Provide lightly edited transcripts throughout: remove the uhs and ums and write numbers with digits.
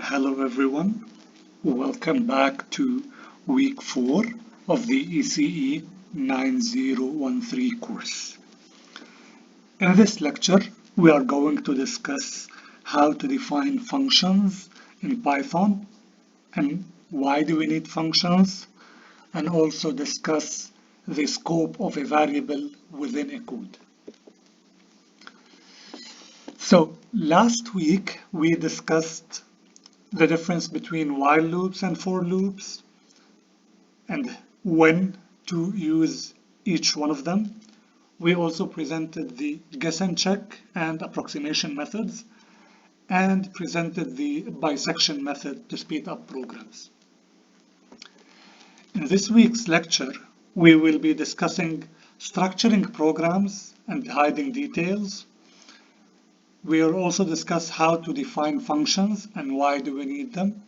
Hello everyone, welcome back to week 4 of the ECE 9013 course. In this lecture, we are going to discuss how to define functions in Python and why do we need functions, and also discuss the scope of a variable within a code. So last week we discussed the difference between while loops and for loops and when to use each one of them. We also presented the guess and check and approximation methods and presented the bisection method to speed up programs. In this week's lecture, we will be discussing structuring programs and hiding details. We will also discuss how to define functions and why do we need them.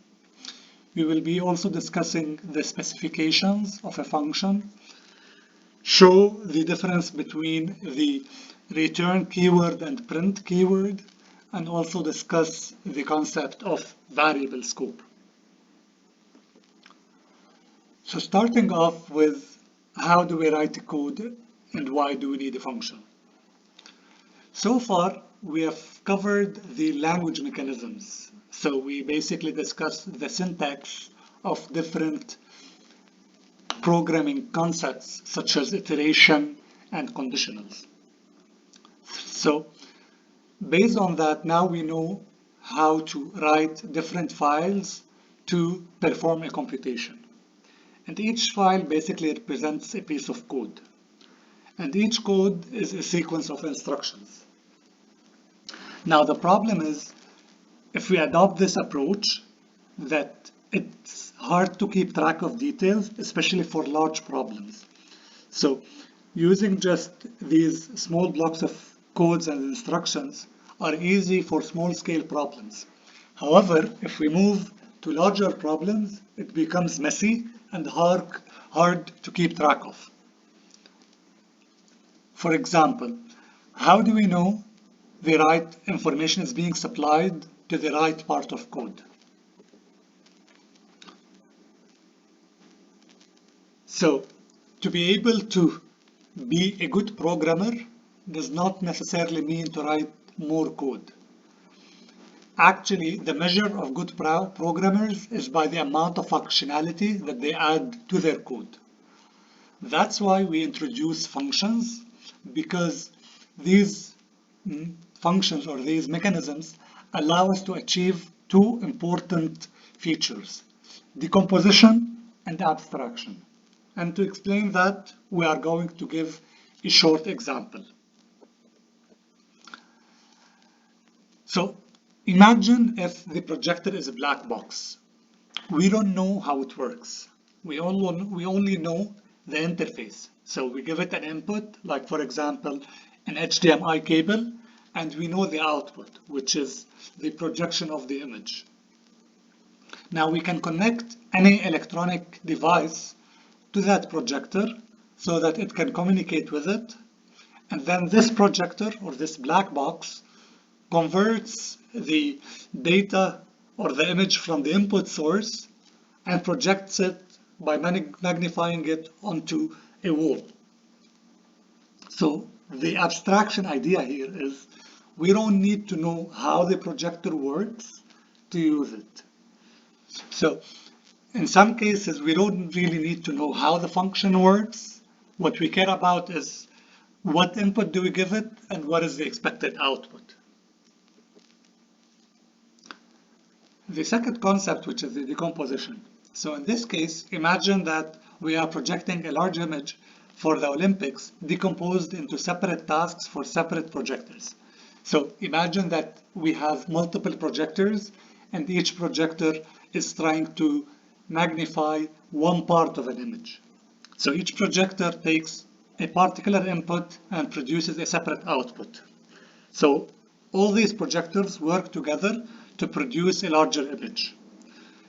We will be also discussing the specifications of a function, show the difference between the return keyword and print keyword, and also discuss the concept of variable scope. So starting off with how do we write a code and why do we need a function? So far, we have covered the language mechanisms. So we basically discussed the syntax of different programming concepts such as iteration and conditionals. So based on that, now we know how to write different files to perform a computation. And each file basically represents a piece of code. And each code is a sequence of instructions. Now the problem is, if we adopt this approach, that it's hard to keep track of details, especially for large problems. So using just these small blocks of codes and instructions are easy for small-scale problems. However, if we move to larger problems, it becomes messy and hard to keep track of. For example, how do we know the right information is being supplied to the right part of code? So, to be able to be a good programmer does not necessarily mean to write more code. Actually, the measure of good programmers is by the amount of functionality that they add to their code. That's why we introduce functions, because these functions or these mechanisms allow us to achieve two important features: decomposition and abstraction. And to explain that, we are going to give a short example. So imagine if the projector is a black box. We don't know how it works. We only know the interface. So we give it an input, like for example, an HDMI cable, and we know the output, which is the projection of the image. Now we can connect any electronic device to that projector so that it can communicate with it, and then this projector or this black box converts the data or the image from the input source and projects it by magnifying it onto a wall. So the abstraction idea here is we don't need to know how the projector works to use it. So in some cases, we don't really need to know how the function works. What we care about is what input do we give it and what is the expected output. The second concept, which is the decomposition. So in this case, imagine that we are projecting a large image for the Olympics decomposed into separate tasks for separate projectors. So imagine that we have multiple projectors and each projector is trying to magnify one part of an image. So each projector takes a particular input and produces a separate output. So all these projectors work together to produce a larger image.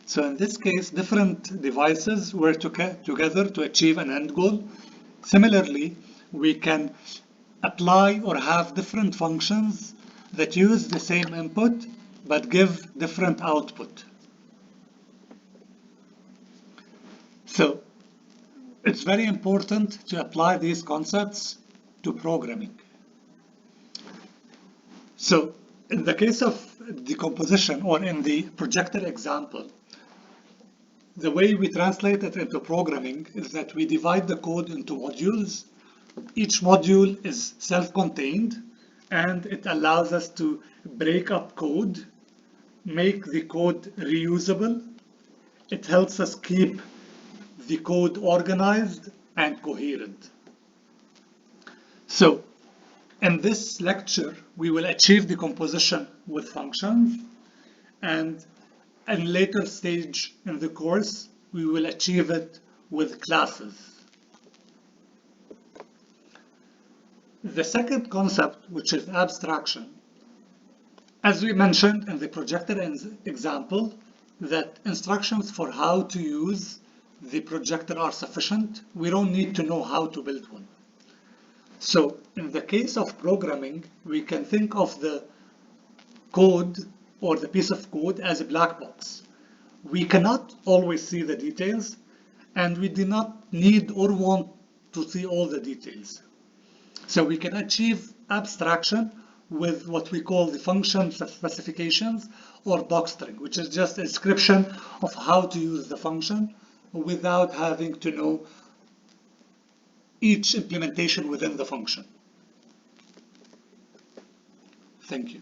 So in this case, different devices work together to achieve an end goal. Similarly, we can apply or have different functions that use the same input but give different output. So it's very important to apply these concepts to programming. So in the case of decomposition, or in the projected example, the way we translate it into programming is that we divide the code into modules. Each module is self-contained, and it allows us to break up code, make the code reusable. It helps us keep the code organized and coherent. So in this lecture, we will achieve decomposition with functions, and at a later stage in the course, we will achieve it with classes. The second concept, which is abstraction, as we mentioned in the projected example, that instructions for how to use the projector are sufficient. We don't need to know how to build one. So in the case of programming, we can think of the code or the piece of code as a black box. We cannot always see the details, and we do not need or want to see all the details. So we can achieve abstraction with what we call the function specifications or docstring, which is just a description of how to use the function without having to know each implementation within the function. Thank you.